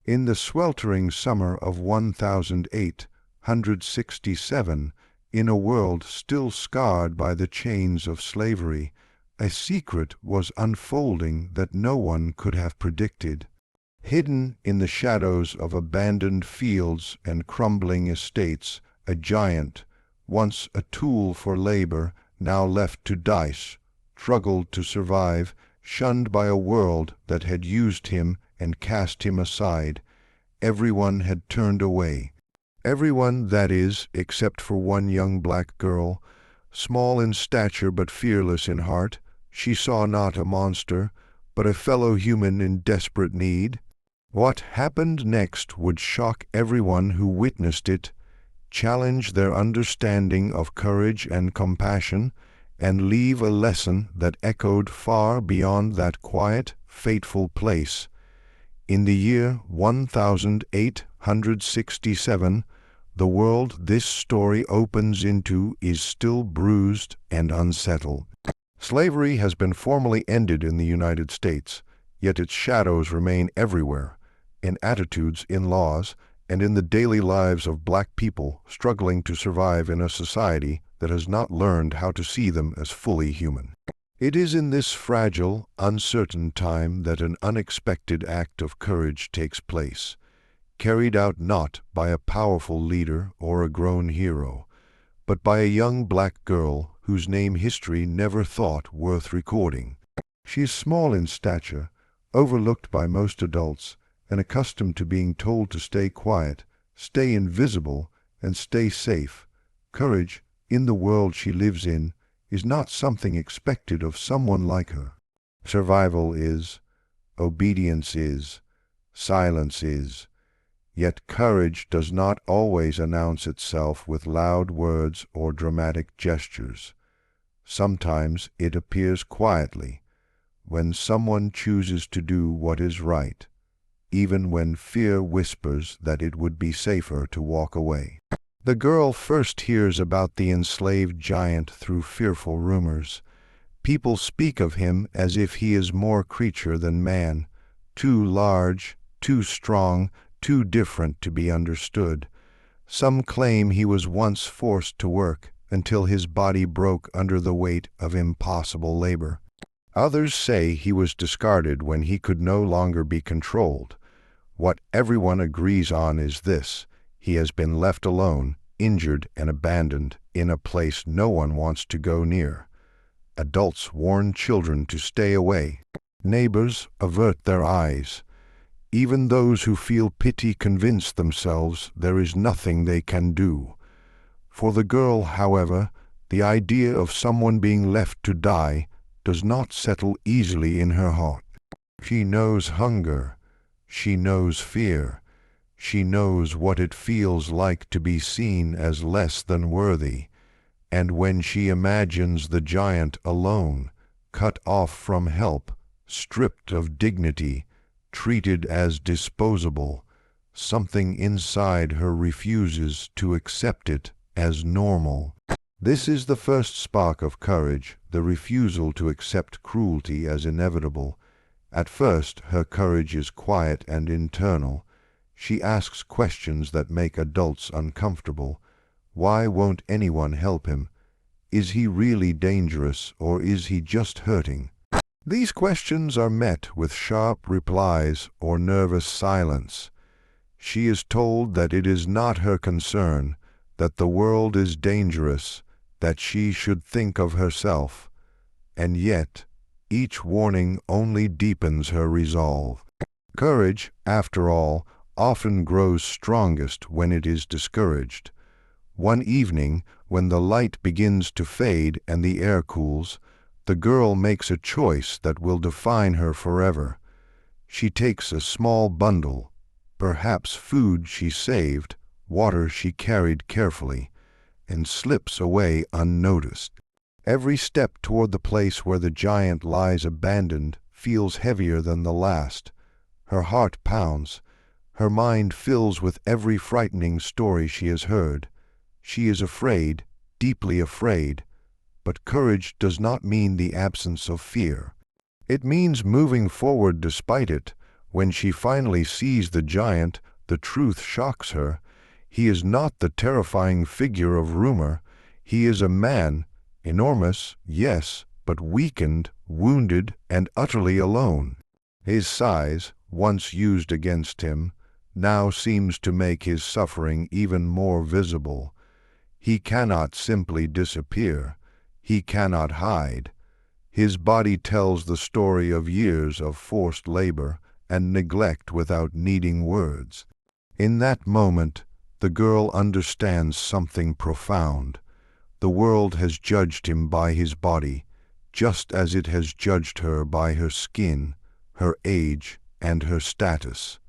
In the sweltering summer of 1867, in a world still scarred by the chains of slavery, a secret was unfolding that no one could have predicted. Hidden in the shadows of abandoned fields and crumbling estates, a giant, once a tool for labor, now left to dice, struggled to survive, shunned by a world that had used him and cast him aside. Everyone had turned away. Everyone, that is, except for one young black girl, small in stature but fearless in heart. She saw not a monster, but a fellow human in desperate need. What happened next would shock everyone who witnessed it, challenge their understanding of courage and compassion, and leave a lesson that echoed far beyond that quiet, fateful place. In the year 1867, the world this story opens into is still bruised and unsettled. Slavery has been formally ended in the United States, yet its shadows remain everywhere, in attitudes, in laws, and in the daily lives of black people struggling to survive in a society that has not learned how to see them as fully human. It is in this fragile, uncertain time that an unexpected act of courage takes place, carried out not by a powerful leader or a grown hero, but by a young black girl whose name history never thought worth recording. She is small in stature, overlooked by most adults, and accustomed to being told to stay quiet, stay invisible, and stay safe. Courage, in the world she lives in, is not something expected of someone like her. Survival is, obedience is, silence is, yet courage does not always announce itself with loud words or dramatic gestures. Sometimes it appears quietly, when someone chooses to do what is right, even when fear whispers that it would be safer to walk away. The girl first hears about the enslaved giant through fearful rumors. People speak of him as if he is more creature than man, too large, too strong, too different to be understood. Some claim he was once forced to work until his body broke under the weight of impossible labor. Others say he was discarded when he could no longer be controlled. What everyone agrees on is this: he has been left alone, injured and abandoned, in a place no one wants to go near. Adults warn children to stay away. Neighbors avert their eyes. Even those who feel pity convince themselves there is nothing they can do. For the girl, however, the idea of someone being left to die does not settle easily in her heart. She knows hunger. She knows fear. She knows what it feels like to be seen as less than worthy, and when she imagines the giant alone, cut off from help, stripped of dignity, treated as disposable, something inside her refuses to accept it as normal. This is the first spark of courage, the refusal to accept cruelty as inevitable. At first, her courage is quiet and internal. She asks questions that make adults uncomfortable. Why won't anyone help him? Is he really dangerous, or is he just hurting? These questions are met with sharp replies or nervous silence. She is told that it is not her concern, that the world is dangerous, that she should think of herself. And yet, each warning only deepens her resolve. Courage, after all, often grows strongest when it is discouraged. One evening, when the light begins to fade and the air cools, the girl makes a choice that will define her forever. She takes a small bundle, perhaps food she saved, water she carried carefully, and slips away unnoticed. Every step toward the place where the giant lies abandoned feels heavier than the last. Her heart pounds. Her mind fills with every frightening story she has heard. She is afraid, deeply afraid, but courage does not mean the absence of fear. It means moving forward despite it, When she finally sees the giant, the truth shocks her. He is not the terrifying figure of rumor. He is a man, enormous, yes, but weakened, wounded, and utterly alone. His size, once used against him, now seems to make his suffering even more visible. He cannot simply disappear. He cannot hide. His body tells the story of years of forced labor and neglect without needing words. In that moment, the girl understands something profound. The world has judged him by his body, just as it has judged her by her skin, her age, and her status.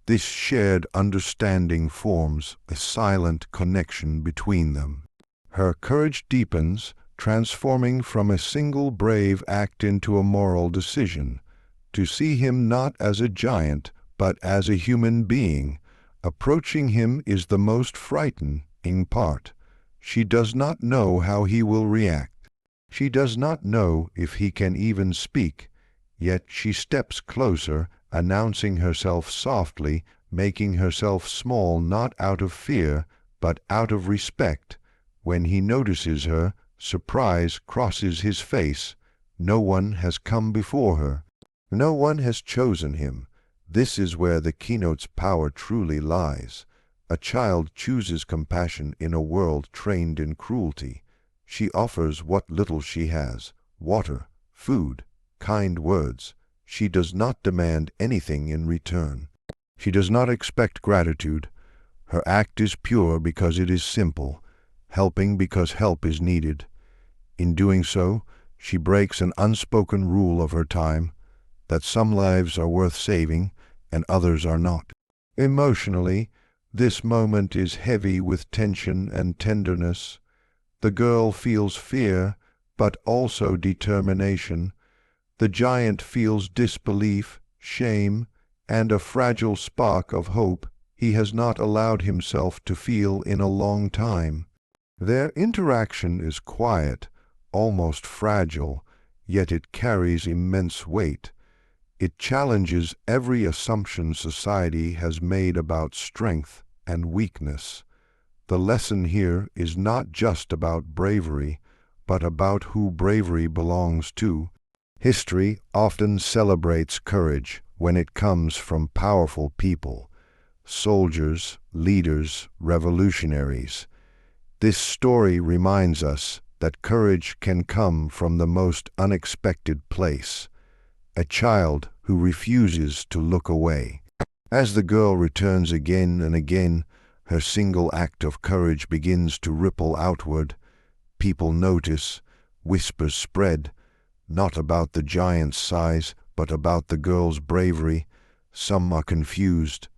This shared understanding forms a silent connection between them. Her courage deepens, transforming from a single brave act into a moral decision, to see him not as a giant, but as a human being. Approaching him is the most frightening part. She does not know how he will react. She does not know if he can even speak, yet she steps closer, announcing herself softly, making herself small not out of fear, but out of respect. When he notices her, surprise crosses his face. No one has come before her. No one has chosen him. This is where the keynote's power truly lies. A child chooses compassion in a world trained in cruelty. She offers what little she has: water, food, kind words. She does not demand anything in return. She does not expect gratitude. Her act is pure because it is simple, helping because help is needed. In doing so, she breaks an unspoken rule of her time, that some lives are worth saving and others are not. Emotionally, this moment is heavy with tension and tenderness. The girl feels fear, but also determination. The giant feels disbelief, shame, and a fragile spark of hope he has not allowed himself to feel in a long time. Their interaction is quiet, almost fragile, yet it carries immense weight. It challenges every assumption society has made about strength and weakness. The lesson here is not just about bravery, but about who bravery belongs to. History often celebrates courage when it comes from powerful people: soldiers, leaders, revolutionaries. This story reminds us that courage can come from the most unexpected place: a child who refuses to look away. As the girl returns again and again, her single act of courage begins to ripple outward. People notice, whispers spread, not about the giant's size, but about the girl's bravery. Some are confused,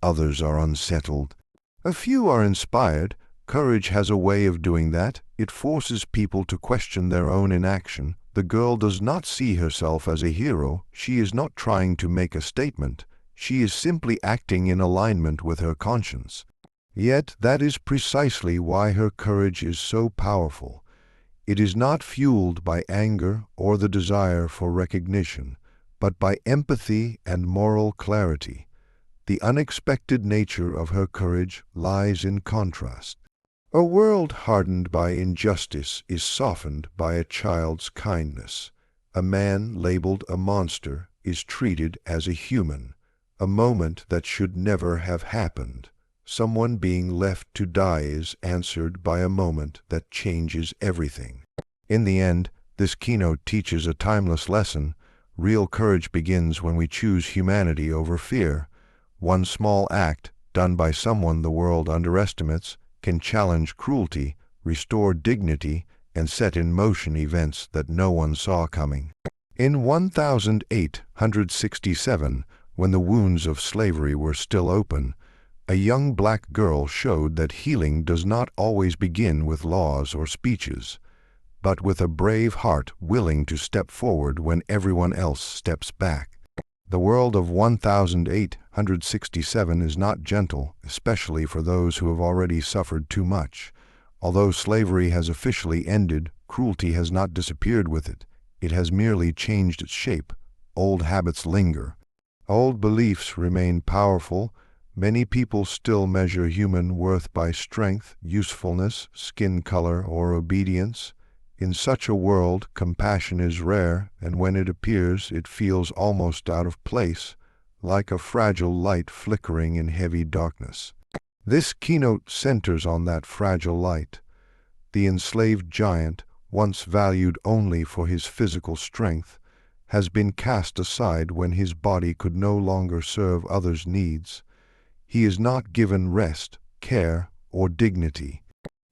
others are unsettled. A few are inspired. Courage has a way of doing that. It forces people to question their own inaction. The girl does not see herself as a hero. She is not trying to make a statement. She is simply acting in alignment with her conscience. Yet that is precisely why her courage is so powerful. It is not fueled by anger or the desire for recognition, but by empathy and moral clarity. The unexpected nature of her courage lies in contrast. A world hardened by injustice is softened by a child's kindness. A man labeled a monster is treated as a human. A moment that should never have happened. Someone being left to die is answered by a moment that changes everything. In the end, this keynote teaches a timeless lesson. Real courage begins when we choose humanity over fear. One small act, done by someone the world underestimates, can challenge cruelty, restore dignity, and set in motion events that no one saw coming. In 1867, when the wounds of slavery were still open, a young black girl showed that healing does not always begin with laws or speeches, but with a brave heart willing to step forward when everyone else steps back. The world of 1867 is not gentle, especially for those who have already suffered too much. Although slavery has officially ended, cruelty has not disappeared with it. It has merely changed its shape. Old habits linger. Old beliefs remain powerful. Many people still measure human worth by strength, usefulness, skin color, or obedience. In such a world, compassion is rare, and when it appears, it feels almost out of place, like a fragile light flickering in heavy darkness. This keynote centers on that fragile light. The enslaved giant, once valued only for his physical strength, has been cast aside when his body could no longer serve others' needs. He is not given rest, care, or dignity.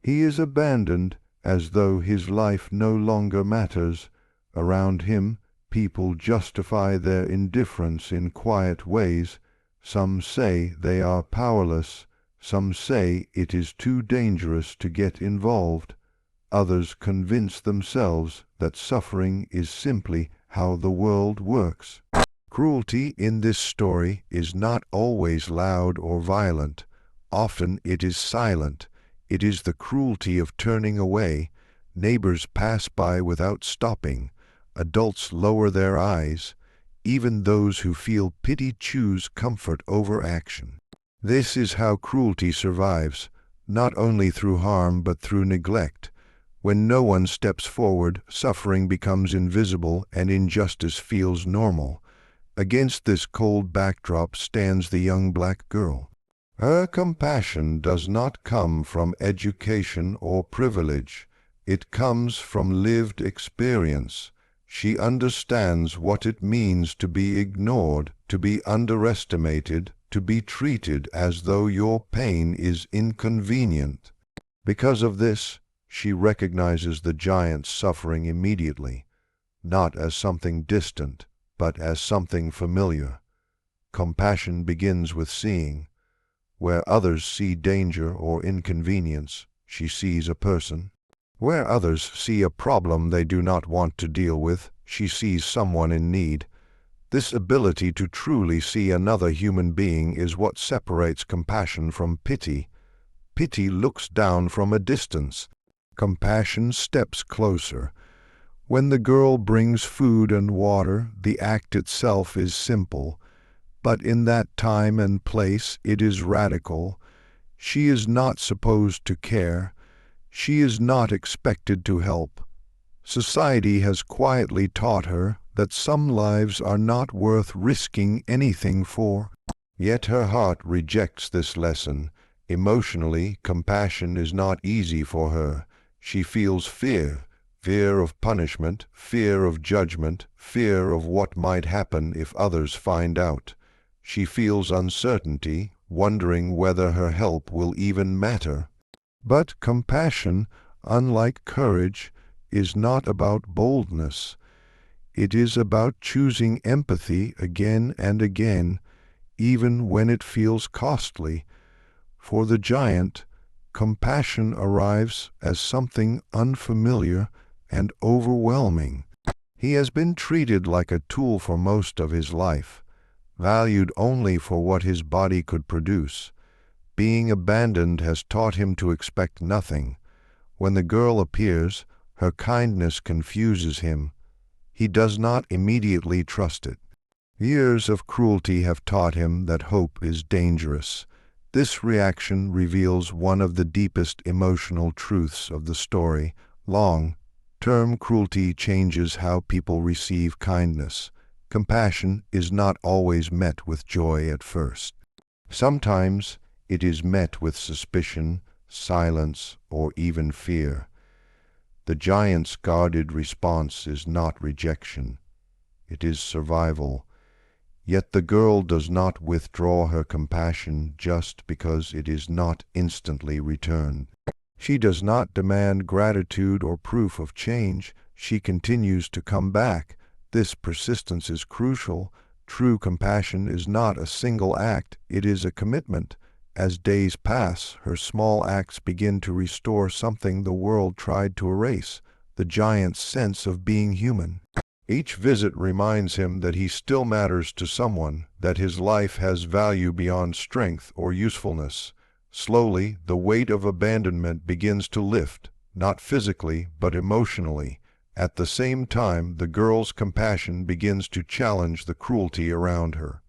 He is abandoned as though his life no longer matters. Around him, people justify their indifference in quiet ways. Some say they are powerless. Some say it is too dangerous to get involved. Others convince themselves that suffering is simply how the world works. Cruelty in this story is not always loud or violent. Often it is silent. It is the cruelty of turning away. Neighbors pass by without stopping. Adults lower their eyes. Even those who feel pity choose comfort over action. This is how cruelty survives, not only through harm but through neglect. When no one steps forward, suffering becomes invisible and injustice feels normal. Against this cold backdrop stands the young black girl. Her compassion does not come from education or privilege. It comes from lived experience. She understands what it means to be ignored, to be underestimated, to be treated as though your pain is inconvenient. Because of this, she recognizes the giant's suffering immediately, not as something distant, but as something familiar. Compassion begins with seeing. Where others see danger or inconvenience, she sees a person. Where others see a problem they do not want to deal with, she sees someone in need. This ability to truly see another human being is what separates compassion from pity. Pity looks down from a distance. Compassion steps closer. When the girl brings food and water, the act itself is simple. But in that time and place it is radical. She is not supposed to care. She is not expected to help. Society has quietly taught her that some lives are not worth risking anything for. Yet her heart rejects this lesson. Emotionally, compassion is not easy for her. She feels fear. Fear of punishment, fear of judgment, fear of what might happen if others find out. She feels uncertainty, wondering whether her help will even matter. But compassion, unlike courage, is not about boldness. It is about choosing empathy again and again, even when it feels costly. For the giant, compassion arrives as something unfamiliar and overwhelming. He has been treated like a tool for most of his life, valued only for what his body could produce. Being abandoned has taught him to expect nothing. When the girl appears, her kindness confuses him. He does not immediately trust it. Years of cruelty have taught him that hope is dangerous. This reaction reveals one of the deepest emotional truths of the story. Long-term cruelty changes how people receive kindness. Compassion is not always met with joy at first. Sometimes it is met with suspicion, silence, or even fear. The giant's guarded response is not rejection. It is survival. Yet the girl does not withdraw her compassion just because it is not instantly returned. She does not demand gratitude or proof of change. She continues to come back. This persistence is crucial. True compassion is not a single act, it is a commitment. As days pass, her small acts begin to restore something the world tried to erase, the giant's sense of being human. Each visit reminds him that he still matters to someone, that his life has value beyond strength or usefulness. Slowly, the weight of abandonment begins to lift, not physically, but emotionally. At the same time, the girl's compassion begins to challenge the cruelty around her.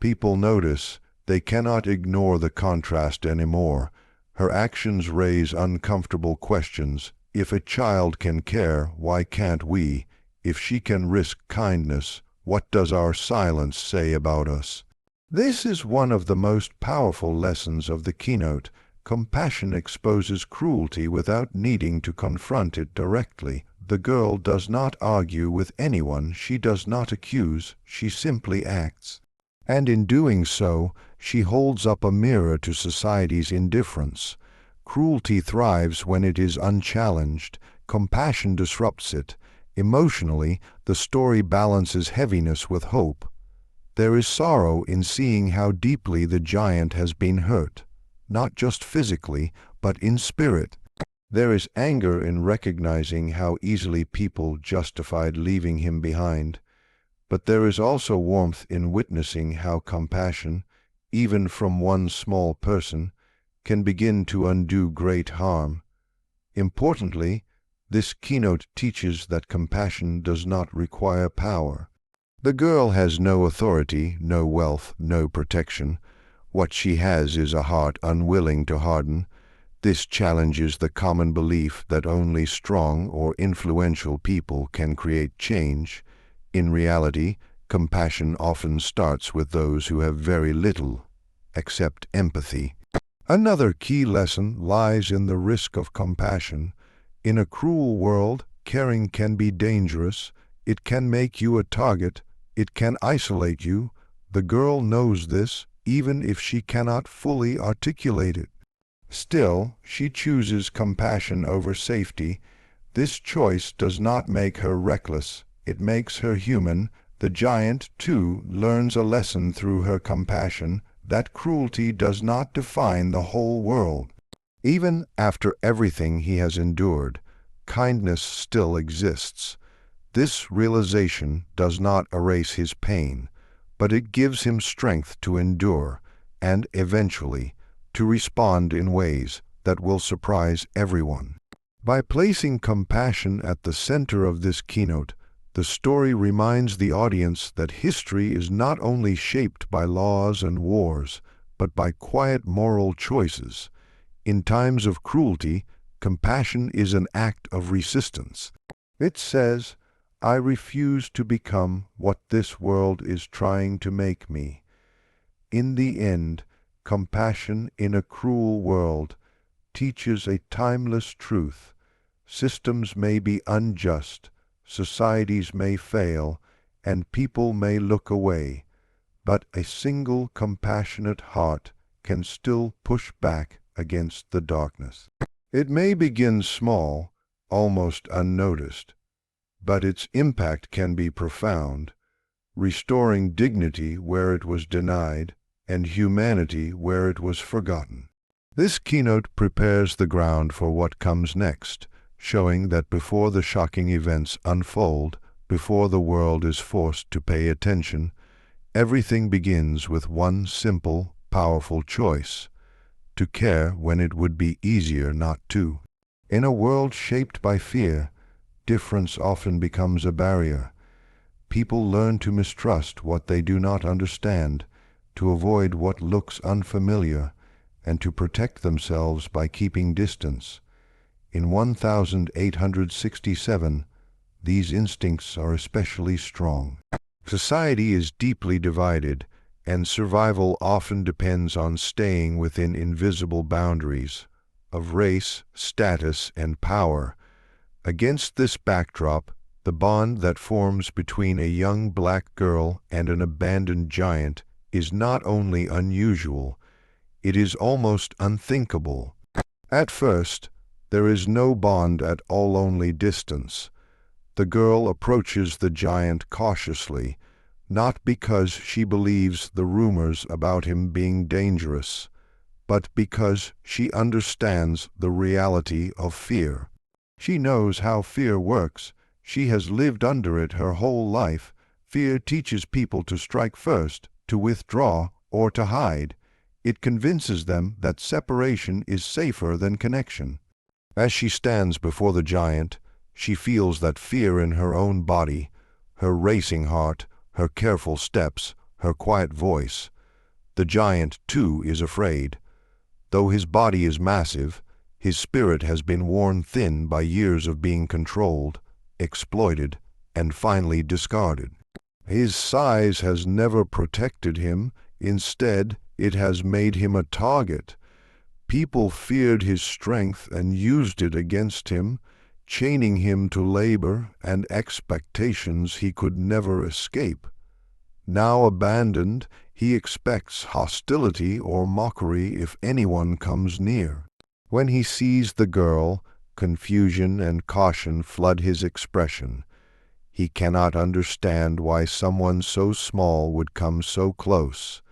People notice. They cannot ignore the contrast anymore. Her actions raise uncomfortable questions. If a child can care, why can't we? If she can risk kindness, what does our silence say about us? This is one of the most powerful lessons of the keynote. Compassion exposes cruelty without needing to confront it directly. The girl does not argue with anyone, she does not accuse, she simply acts. And in doing so, she holds up a mirror to society's indifference. Cruelty thrives when it is unchallenged. Compassion disrupts it. Emotionally, the story balances heaviness with hope. There is sorrow in seeing how deeply the giant has been hurt, not just physically, but in spirit. There is anger in recognizing how easily people justified leaving him behind. But there is also warmth in witnessing how compassion, even from one small person, can begin to undo great harm. Importantly, this keynote teaches that compassion does not require power. The girl has no authority, no wealth, no protection. What she has is a heart unwilling to harden. This challenges the common belief that only strong or influential people can create change. In reality, compassion often starts with those who have very little, except empathy. Another key lesson lies in the risk of compassion. In a cruel world, caring can be dangerous. It can make you a target. It can isolate you. The girl knows this, even if she cannot fully articulate it. Still, she chooses compassion over safety. This choice does not make her reckless. It makes her human. The giant, too, learns a lesson through her compassion, that cruelty does not define the whole world. Even after everything he has endured, kindness still exists. This realization does not erase his pain, but it gives him strength to endure and, eventually, to respond in ways that will surprise everyone. By placing compassion at the center of this keynote, the story reminds the audience that history is not only shaped by laws and wars, but by quiet moral choices. In times of cruelty, compassion is an act of resistance. It says, "I refuse to become what this world is trying to make me." In the end, compassion in a cruel world teaches a timeless truth. Systems may be unjust, societies may fail, and people may look away, but a single compassionate heart can still push back against the darkness. It may begin small, almost unnoticed, but its impact can be profound, restoring dignity where it was denied and humanity where it was forgotten. This keynote prepares the ground for what comes next, showing that before the shocking events unfold, before the world is forced to pay attention, everything begins with one simple, powerful choice: to care when it would be easier not to. In a world shaped by fear, difference often becomes a barrier. People learn to mistrust what they do not understand, to avoid what looks unfamiliar, and to protect themselves by keeping distance. In 1867, these instincts are especially strong. Society is deeply divided, and survival often depends on staying within invisible boundaries of race, status, and power. Against this backdrop, the bond that forms between a young black girl and an abandoned giant is not only unusual, it is almost unthinkable. At first, there is no bond at all, only distance. The girl approaches the giant cautiously, not because she believes the rumors about him being dangerous, but because she understands the reality of fear. She knows how fear works. She has lived under it her whole life. Fear teaches people to strike first, to withdraw, or to hide. It convinces them that separation is safer than connection. As she stands before the giant, she feels that fear in her own body, her racing heart, her careful steps, her quiet voice. The giant, too, is afraid. Though his body is massive, his spirit has been worn thin by years of being controlled, exploited, and finally discarded. His size has never protected him. Instead, it has made him a target. People feared his strength and used it against him, chaining him to labor and expectations he could never escape. Now abandoned, he expects hostility or mockery if anyone comes near. When he sees the girl, confusion and caution flood his expression. He cannot understand why someone so small would come so close.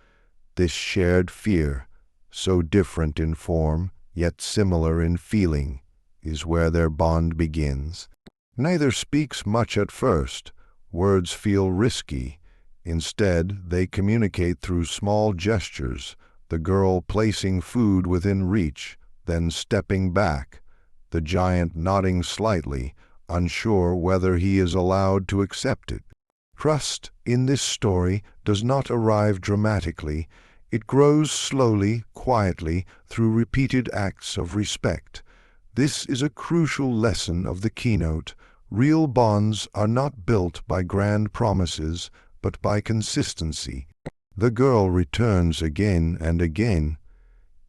This shared fear, so different in form, yet similar in feeling, is where their bond begins. Neither speaks much at first. Words feel risky. Instead, they communicate through small gestures, the girl placing food within reach, then stepping back, the giant nodding slightly, unsure whether he is allowed to accept it. Trust in this story does not arrive dramatically. It grows slowly, quietly, through repeated acts of respect. This is a crucial lesson of the keynote. Real bonds are not built by grand promises, but by consistency. The girl returns again and again.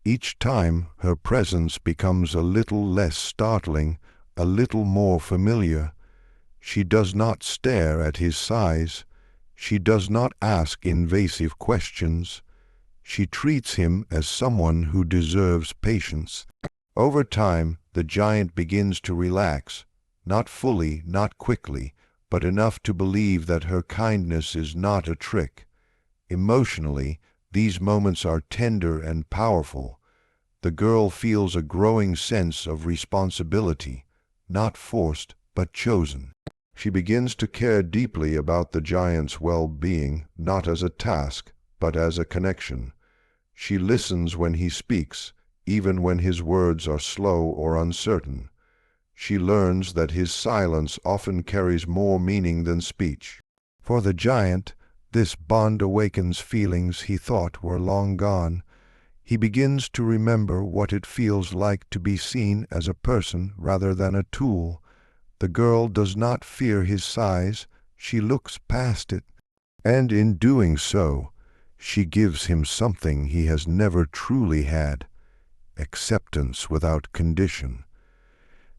Each time her presence becomes a little less startling, a little more familiar. She does not stare at his size. She does not ask invasive questions. She treats him as someone who deserves patience. Over time, the giant begins to relax, not fully, not quickly, but enough to believe that her kindness is not a trick. Emotionally, these moments are tender and powerful. The girl feels a growing sense of responsibility, not forced, but chosen. She begins to care deeply about the giant's well-being, not as a task, but as a connection. She listens when he speaks, even when his words are slow or uncertain. She learns that his silence often carries more meaning than speech. For the giant, this bond awakens feelings he thought were long gone. He begins to remember what it feels like to be seen as a person rather than a tool. The girl does not fear his size, she looks past it. And in doing so, she gives him something he has never truly had: acceptance without condition.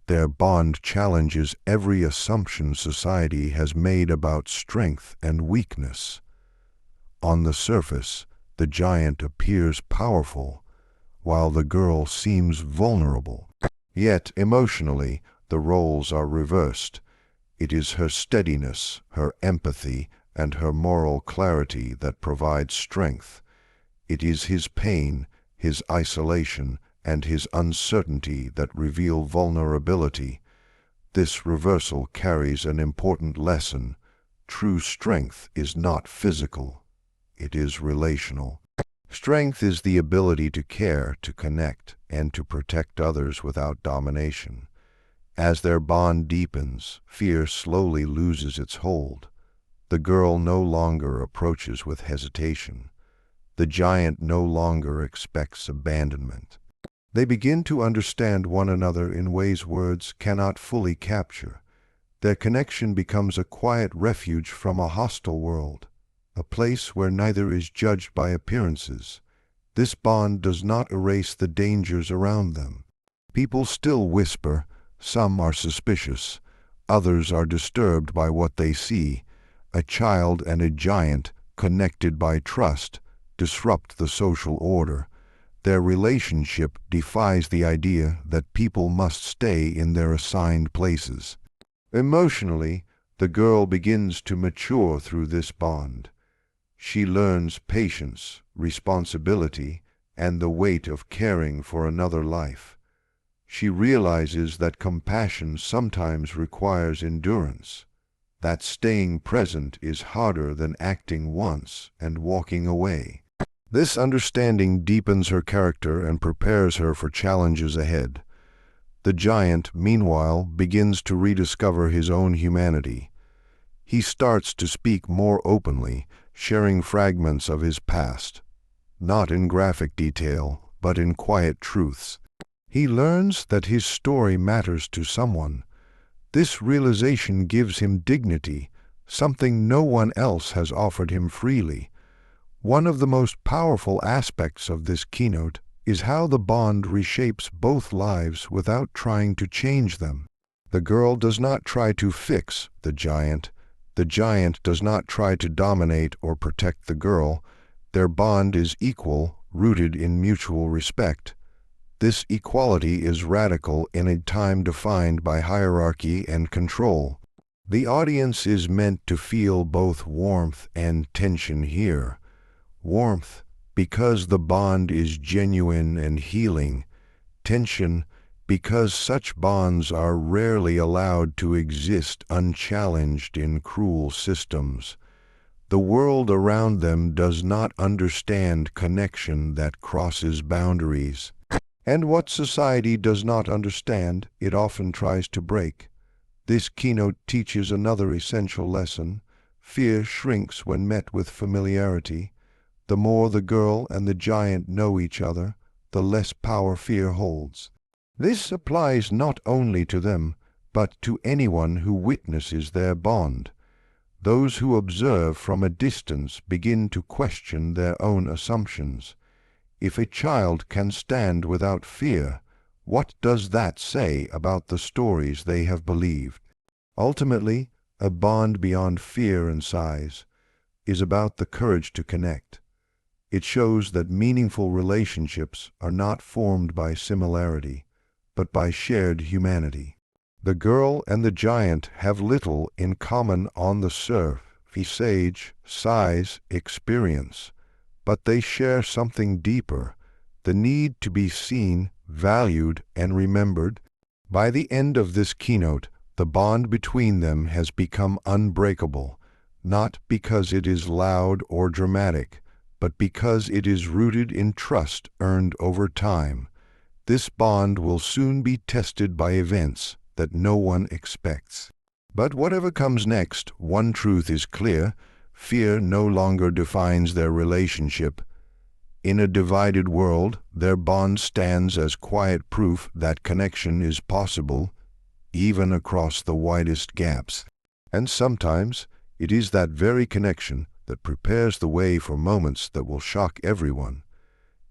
Their bond challenges every assumption society has made about strength and weakness. On the surface, the giant appears powerful, while the girl seems vulnerable. Yet, emotionally, the roles are reversed. It is her steadiness, her empathy, and her moral clarity that provide strength. It is his pain, his isolation, and his uncertainty that reveal vulnerability. This reversal carries an important lesson. True strength is not physical. It is relational. Strength is the ability to care, to connect, and to protect others without domination. As their bond deepens, fear slowly loses its hold. The girl no longer approaches with hesitation. The giant no longer expects abandonment. They begin to understand one another in ways words cannot fully capture. Their connection becomes a quiet refuge from a hostile world, a place where neither is judged by appearances. This bond does not erase the dangers around them. People still whisper, some are suspicious, others are disturbed by what they see. A child and a giant, connected by trust, disrupt the social order. Their relationship defies the idea that people must stay in their assigned places. Emotionally, the girl begins to mature through this bond. She learns patience, responsibility, and the weight of caring for another life. She realizes that compassion sometimes requires endurance, that staying present is harder than acting once and walking away. This understanding deepens her character and prepares her for challenges ahead. The giant, meanwhile, begins to rediscover his own humanity. He starts to speak more openly, sharing fragments of his past. not in graphic detail, but in quiet truths. He learns that his story matters to someone. This realization gives him dignity, something no one else has offered him freely. One of the most powerful aspects of this keynote is how the bond reshapes both lives without trying to change them. The girl does not try to fix the giant. The giant does not try to dominate or protect the girl. Their bond is equal, rooted in mutual respect. This equality is radical in a time defined by hierarchy and control. The audience is meant to feel both warmth and tension here. Warmth, because the bond is genuine and healing. Tension, because such bonds are rarely allowed to exist unchallenged in cruel systems. The world around them does not understand connection that crosses boundaries. And what society does not understand, it often tries to break. This keynote teaches another essential lesson. Fear shrinks when met with familiarity. The more the girl and the giant know each other, the less power fear holds. This applies not only to them, but to anyone who witnesses their bond. Those who observe from a distance begin to question their own assumptions. If a child can stand without fear, what does that say about the stories they have believed? Ultimately, a bond beyond fear and size is about the courage to connect. It shows that meaningful relationships are not formed by similarity, but by shared humanity. The girl and the giant have little in common on the surface, age, size, experience, but they share something deeper, the need to be seen, valued, and remembered. By the end of this keynote, the bond between them has become unbreakable, not because it is loud or dramatic, but because it is rooted in trust earned over time. This bond will soon be tested by events that no one expects. But whatever comes next, one truth is clear: fear no longer defines their relationship. In a divided world, their bond stands as quiet proof that connection is possible, even across the widest gaps. And sometimes, it is that very connection that prepares the way for moments that will shock everyone.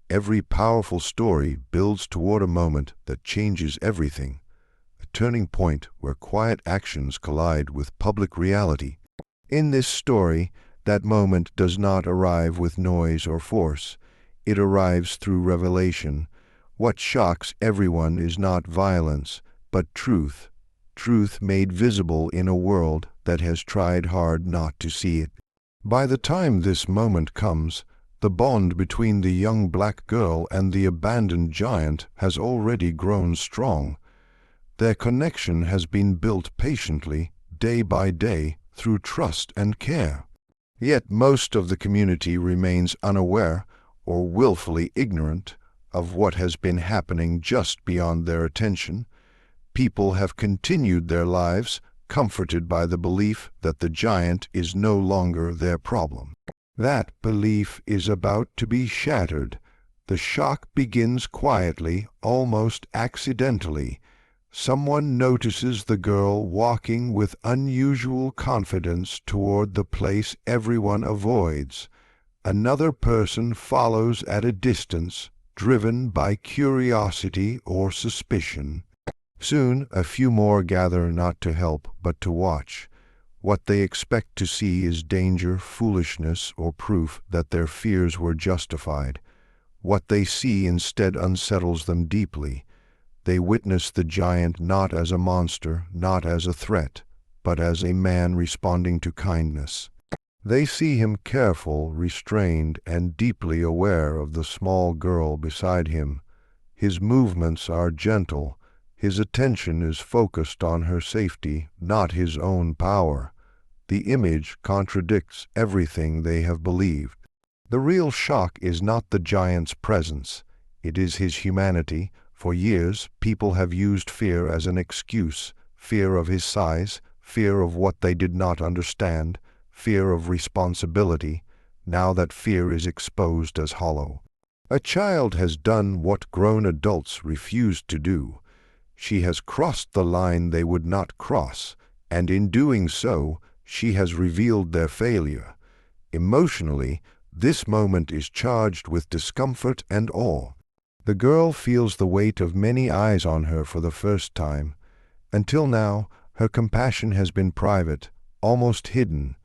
Every powerful story builds toward a moment that changes everything, a turning point where quiet actions collide with public reality. In this story, that moment does not arrive with noise or force. It arrives through revelation. What shocks everyone is not violence, but truth. Truth made visible in a world that has tried hard not to see it. By the time this moment comes, the bond between the young black girl and the abandoned giant has already grown strong. Their connection has been built patiently, day by day, through trust and care. Yet most of the community remains unaware or willfully ignorant of what has been happening just beyond their attention. People have continued their lives, comforted by the belief that the giant is no longer their problem. That belief is about to be shattered. The shock begins quietly, almost accidentally. Someone notices the girl walking with unusual confidence toward the place everyone avoids. Another person follows at a distance, driven by curiosity or suspicion. Soon a few more gather not to help, but to watch. What they expect to see is danger, foolishness, or proof that their fears were justified. What they see instead unsettles them deeply. They witness the giant not as a monster, not as a threat, but as a man responding to kindness. They see him careful, restrained, and deeply aware of the small girl beside him. His movements are gentle. His attention is focused on her safety, not his own power. The image contradicts everything they have believed. The real shock is not the giant's presence. It is his humanity. For years, people have used fear as an excuse: fear of his size, fear of what they did not understand, fear of responsibility. now that fear is exposed as hollow. A child has done what grown adults refused to do. She has crossed the line they would not cross, and in doing so, she has revealed their failure. Emotionally, this moment is charged with discomfort and awe. The girl feels the weight of many eyes on her for the first time. Until now, her compassion has been private, almost hidden.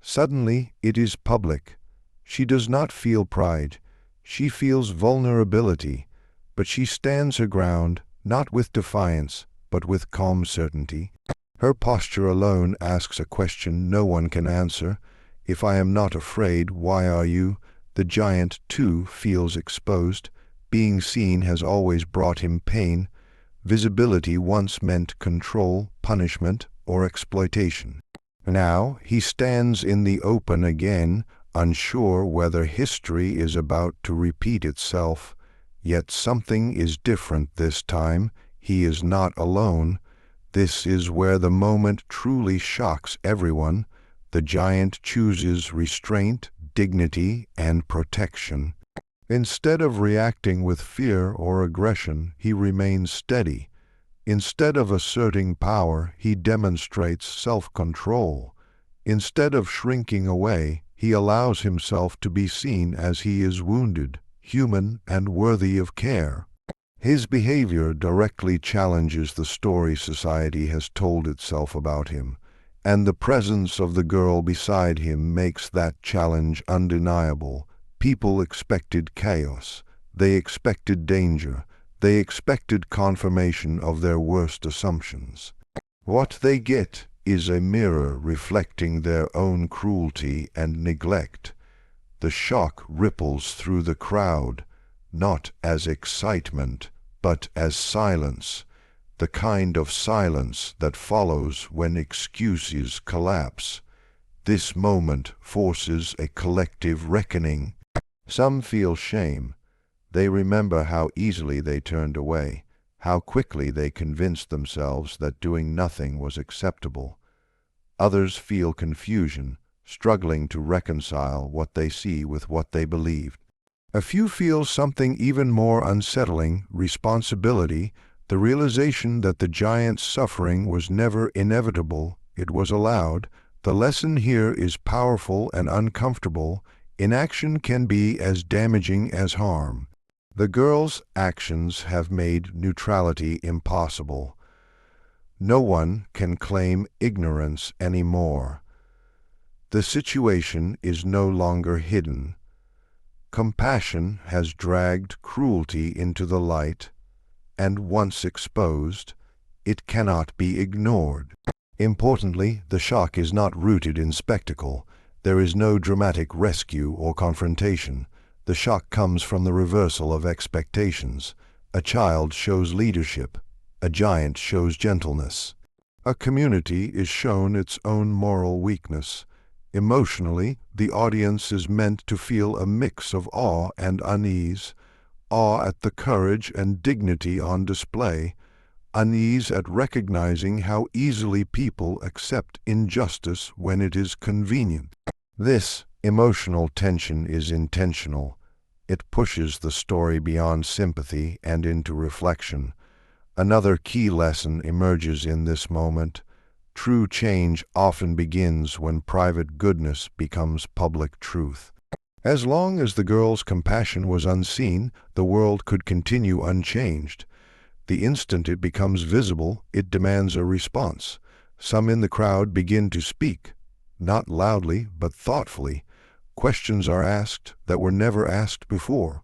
Suddenly, it is public. She does not feel pride. She feels vulnerability, but she stands her ground, not with defiance, but with calm certainty. Her posture alone asks a question no one can answer. If I am not afraid, why are you? The giant, too, feels exposed. Being seen has always brought him pain. Visibility once meant control, punishment, or exploitation. Now he stands in the open again, unsure whether history is about to repeat itself. Yet something is different this time. He is not alone. This is where the moment truly shocks everyone. The giant chooses restraint, dignity, and protection. Instead of reacting with fear or aggression, he remains steady. Instead of asserting power, he demonstrates self-control. Instead of shrinking away, he allows himself to be seen as he is wounded, human, and worthy of care. His behavior directly challenges the story society has told itself about him, and the presence of the girl beside him makes that challenge undeniable. People expected chaos. They expected danger. They expected confirmation of their worst assumptions. What they get is a mirror reflecting their own cruelty and neglect. The shock ripples through the crowd, not as excitement, but as silence, the kind of silence that follows when excuses collapse. This moment forces a collective reckoning. Some feel shame. They remember how easily they turned away, how quickly they convinced themselves that doing nothing was acceptable. Others feel confusion, struggling to reconcile what they see with what they believed. A few feel something even more unsettling, responsibility, the realization that the giant's suffering was never inevitable, it was allowed. The lesson here is powerful and uncomfortable. Inaction can be as damaging as harm. The girl's actions have made neutrality impossible. No one can claim ignorance anymore. The situation is no longer hidden. Compassion has dragged cruelty into the light, and once exposed, it cannot be ignored. Importantly, the shock is not rooted in spectacle. There is no dramatic rescue or confrontation. The shock comes from the reversal of expectations. A child shows leadership. A giant shows gentleness. A community is shown its own moral weakness. Emotionally, the audience is meant to feel a mix of awe and unease. Awe at the courage and dignity on display. Unease at recognizing how easily people accept injustice when it is convenient. This emotional tension is intentional. It pushes the story beyond sympathy and into reflection. Another key lesson emerges in this moment. True change often begins when private goodness becomes public truth. As long as the girl's compassion was unseen, the world could continue unchanged. The instant it becomes visible, it demands a response. Some in the crowd begin to speak, not loudly, but thoughtfully. Questions are asked that were never asked before.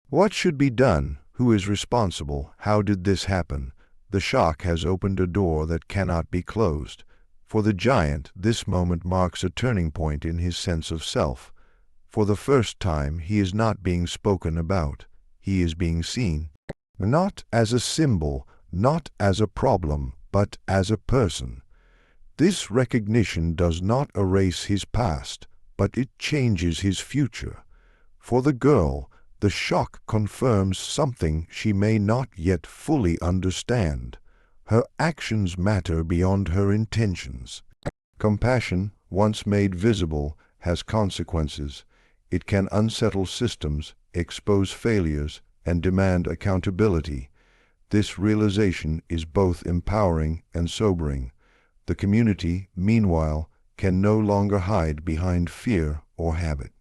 What should be done? Who is responsible? How did this happen? The shock has opened a door that cannot be closed. For the giant, this moment marks a turning point in his sense of self. For the first time, he is not being spoken about. He is being seen. Not as a symbol, not as a problem, but as a person. This recognition does not erase his past, but it changes his future. For the girl, the shock confirms something she may not yet fully understand. Her actions matter beyond her intentions. Compassion, once made visible, has consequences. It can unsettle systems, expose failures, and demand accountability. This realization is both empowering and sobering. The community, meanwhile, can no longer hide behind fear or habit.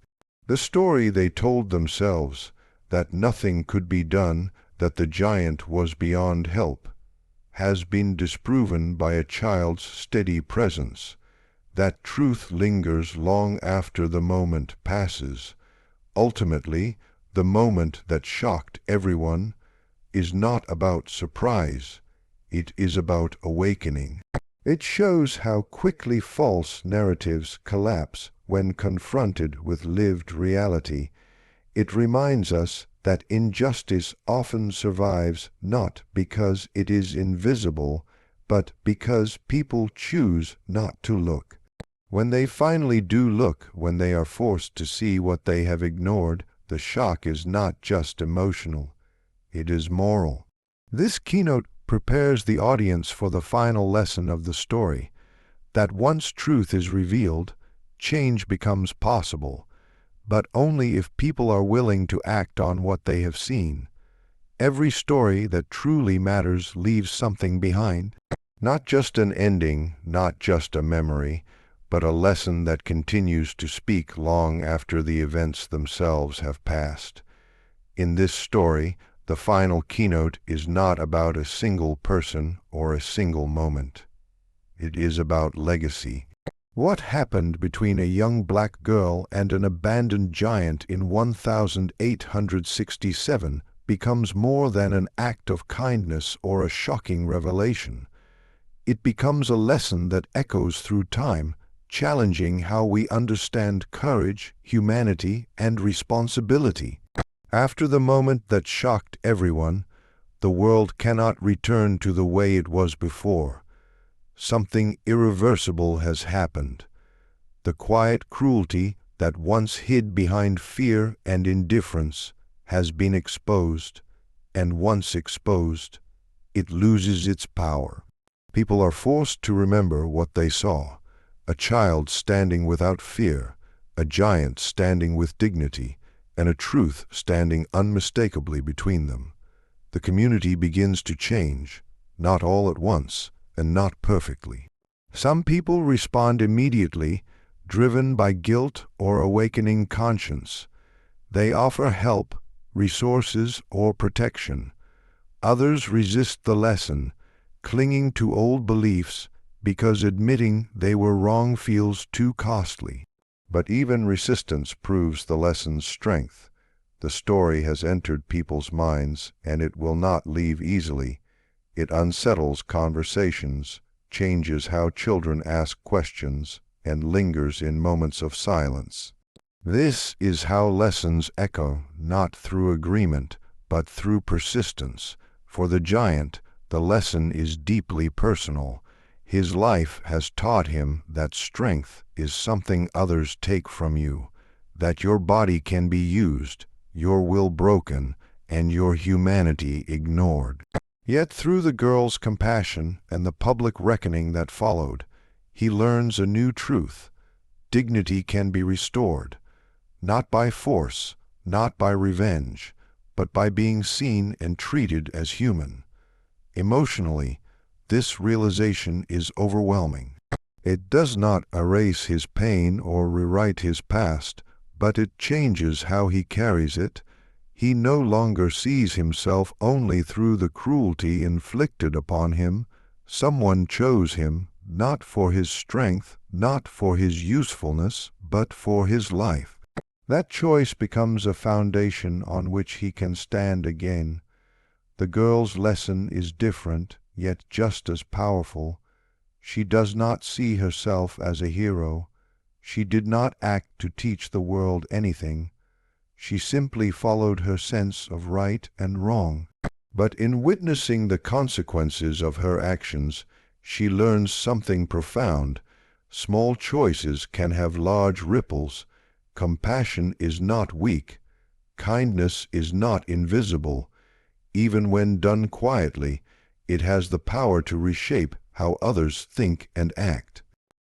The story they told themselves, that nothing could be done, that the giant was beyond help, has been disproven by a child's steady presence. That truth lingers long after the moment passes. Ultimately, the moment that shocked everyone is not about surprise. It is about awakening. It shows how quickly false narratives collapse when confronted with lived reality. It reminds us that injustice often survives not because it is invisible, but because people choose not to look. When they finally do look, when they are forced to see what they have ignored, the shock is not just emotional, it is moral. This keynote prepares the audience for the final lesson of the story, that once truth is revealed, change becomes possible, but only if people are willing to act on what they have seen. Every story that truly matters leaves something behind, not just an ending, not just a memory, but a lesson that continues to speak long after the events themselves have passed. In this story, the final keynote is not about a single person or a single moment. It is about legacy. What happened between a young black girl and an abandoned giant in 1867 becomes more than an act of kindness or a shocking revelation. It becomes a lesson that echoes through time, challenging how we understand courage, humanity, and responsibility. After the moment that shocked everyone, the world cannot return to the way it was before. Something irreversible has happened. The quiet cruelty that once hid behind fear and indifference has been exposed, and once exposed, it loses its power. People are forced to remember what they saw: a child standing without fear, a giant standing with dignity, and a truth standing unmistakably between them. The community begins to change, not all at once, and not perfectly. Some people respond immediately, driven by guilt or awakening conscience. They offer help, resources, or protection. Others resist the lesson, clinging to old beliefs because admitting they were wrong feels too costly. But even resistance proves the lesson's strength. The story has entered people's minds, and it will not leave easily. It unsettles conversations, changes how children ask questions, and lingers in moments of silence. This is how lessons echo, not through agreement, but through persistence. For the giant, the lesson is deeply personal. His life has taught him that strength is something others take from you, that your body can be used, your will broken, and your humanity ignored. Yet through the girl's compassion and the public reckoning that followed, he learns a new truth. Dignity can be restored, not by force, not by revenge, but by being seen and treated as human. Emotionally, this realization is overwhelming. It does not erase his pain or rewrite his past, but it changes how he carries it. He no longer sees himself only through the cruelty inflicted upon him. Someone chose him, not for his strength, not for his usefulness, but for his life. That choice becomes a foundation on which he can stand again. The girl's lesson is different, yet just as powerful. She does not see herself as a hero. She did not act to teach the world anything. She simply followed her sense of right and wrong. But in witnessing the consequences of her actions, she learns something profound. Small choices can have large ripples. Compassion is not weak. Kindness is not invisible. Even when done quietly, it has the power to reshape how others think and act.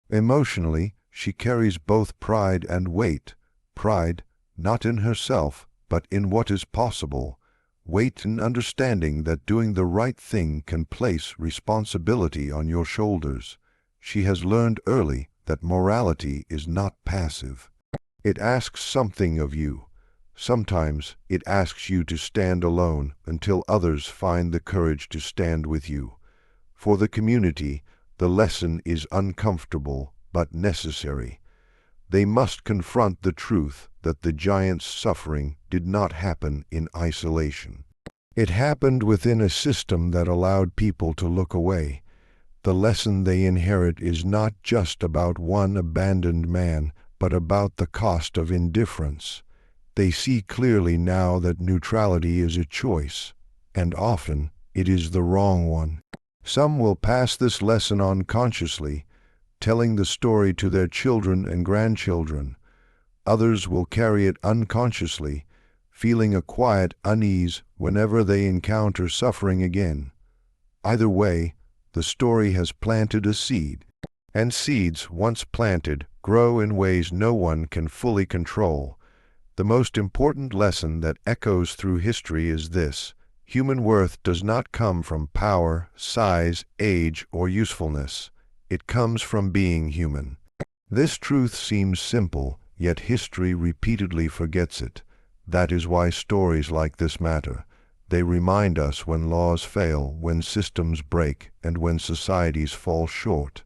Emotionally, she carries both pride and weight. Pride, not in herself, but in what is possible. Weight in understanding that doing the right thing can place responsibility on your shoulders. She has learned early that morality is not passive. It asks something of you. Sometimes it asks you to stand alone until others find the courage to stand with you. For the community, the lesson is uncomfortable but necessary. They must confront the truth that the giant's suffering did not happen in isolation. It happened within a system that allowed people to look away. The lesson they inherit is not just about one abandoned man, but about the cost of indifference. They see clearly now that neutrality is a choice, and often it is the wrong one. Some will pass this lesson on consciously, telling the story to their children and grandchildren. Others will carry it unconsciously, feeling a quiet unease whenever they encounter suffering again. Either way, the story has planted a seed, and seeds, once planted, grow in ways no one can fully control. The most important lesson that echoes through history is this: human worth does not come from power, size, age, or usefulness. It comes from being human. This truth seems simple, yet history repeatedly forgets it. That is why stories like this matter. They remind us when laws fail, when systems break, and when societies fall short.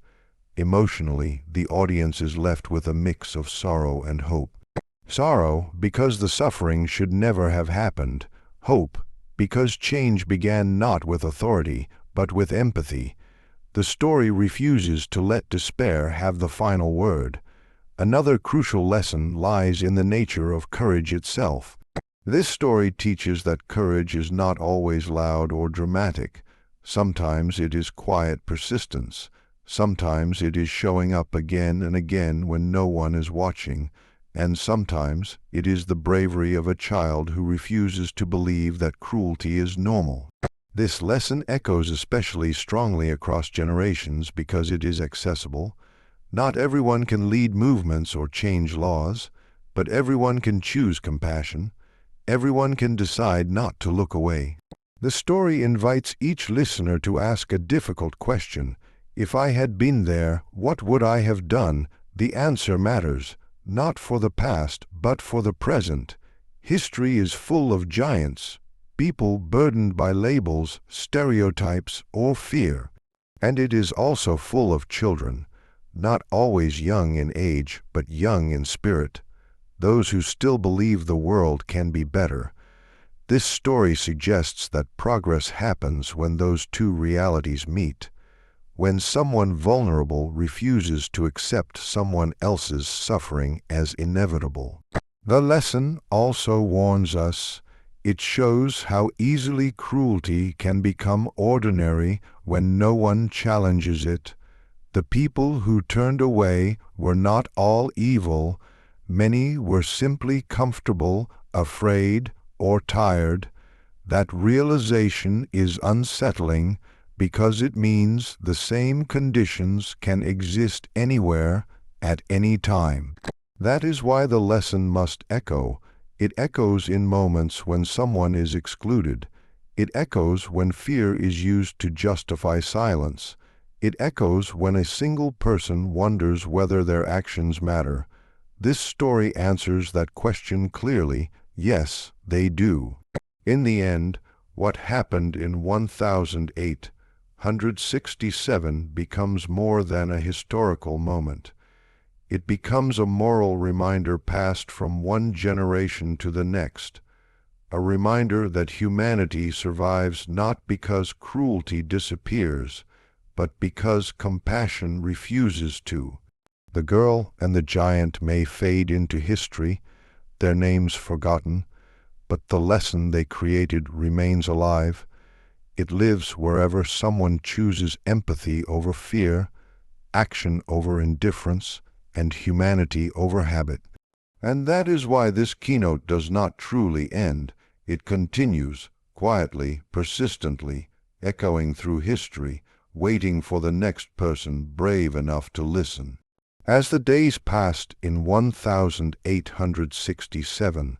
Emotionally, the audience is left with a mix of sorrow and hope. Sorrow, because the suffering should never have happened. Hope, because change began not with authority, but with empathy. The story refuses to let despair have the final word. Another crucial lesson lies in the nature of courage itself. This story teaches that courage is not always loud or dramatic. Sometimes it is quiet persistence. Sometimes it is showing up again and again when no one is watching. And sometimes it is the bravery of a child who refuses to believe that cruelty is normal. This lesson echoes especially strongly across generations because it is accessible. Not everyone can lead movements or change laws, but everyone can choose compassion. Everyone can decide not to look away. The story invites each listener to ask a difficult question. If I had been there, what would I have done? The answer matters, not for the past, but for the present. History is full of giants, people burdened by labels, stereotypes, or fear. And it is also full of children, not always young in age, but young in spirit, those who still believe the world can be better. This story suggests that progress happens when those two realities meet, when someone vulnerable refuses to accept someone else's suffering as inevitable. The lesson also warns us. It shows how easily cruelty can become ordinary when no one challenges it. The people who turned away were not all evil. Many were simply comfortable, afraid, or tired. That realization is unsettling because it means the same conditions can exist anywhere, at any time. That is why the lesson must echo. It echoes in moments when someone is excluded. It echoes when fear is used to justify silence. It echoes when a single person wonders whether their actions matter. This story answers that question clearly. Yes, they do. In the end, what happened in 1867 becomes more than a historical moment. It becomes a moral reminder passed from one generation to the next, a reminder that humanity survives not because cruelty disappears, but because compassion refuses to. The girl and the giant may fade into history, their names forgotten, but the lesson they created remains alive. It lives wherever someone chooses empathy over fear, action over indifference, and humanity over habit. And that is why this keynote does not truly end. It continues, quietly, persistently, echoing through history, waiting for the next person brave enough to listen. As the days passed in 1867,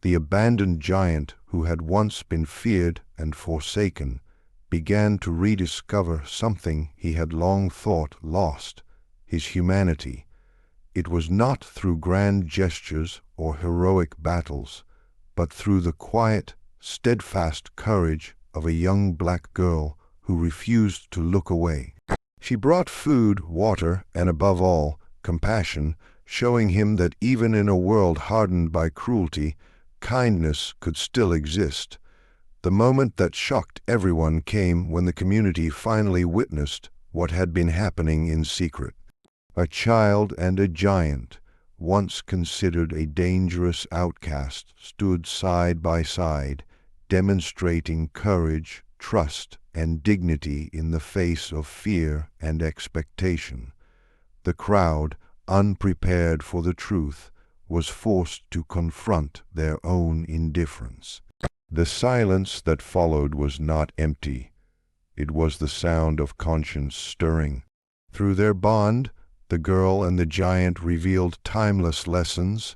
the abandoned giant who had once been feared and forsaken began to rediscover something he had long thought lost, his humanity. It was not through grand gestures or heroic battles, but through the quiet, steadfast courage of a young black girl who refused to look away. She brought food, water, and above all, compassion, showing him that even in a world hardened by cruelty, kindness could still exist. The moment that shocked everyone came when the community finally witnessed what had been happening in secret. A child and a giant, once considered a dangerous outcast, stood side by side, demonstrating courage, trust, and dignity in the face of fear and expectation. The crowd, unprepared for the truth, was forced to confront their own indifference. The silence that followed was not empty. It was the sound of conscience stirring. Through their bond, the girl and the giant revealed timeless lessons,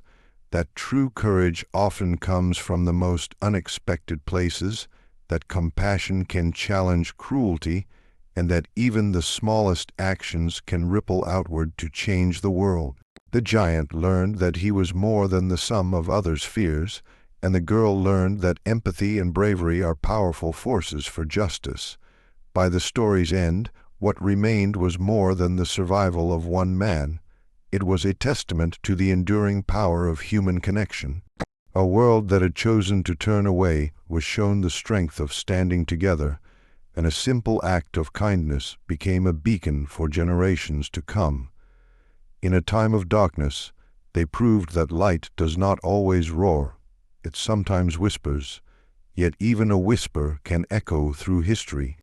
that true courage often comes from the most unexpected places, that compassion can challenge cruelty, and that even the smallest actions can ripple outward to change the world. The giant learned that he was more than the sum of others' fears, and the girl learned that empathy and bravery are powerful forces for justice. By the story's end, what remained was more than the survival of one man. It was a testament to the enduring power of human connection. A world that had chosen to turn away was shown the strength of standing together, and a simple act of kindness became a beacon for generations to come. In a time of darkness, they proved that light does not always roar. It sometimes whispers, yet even a whisper can echo through history.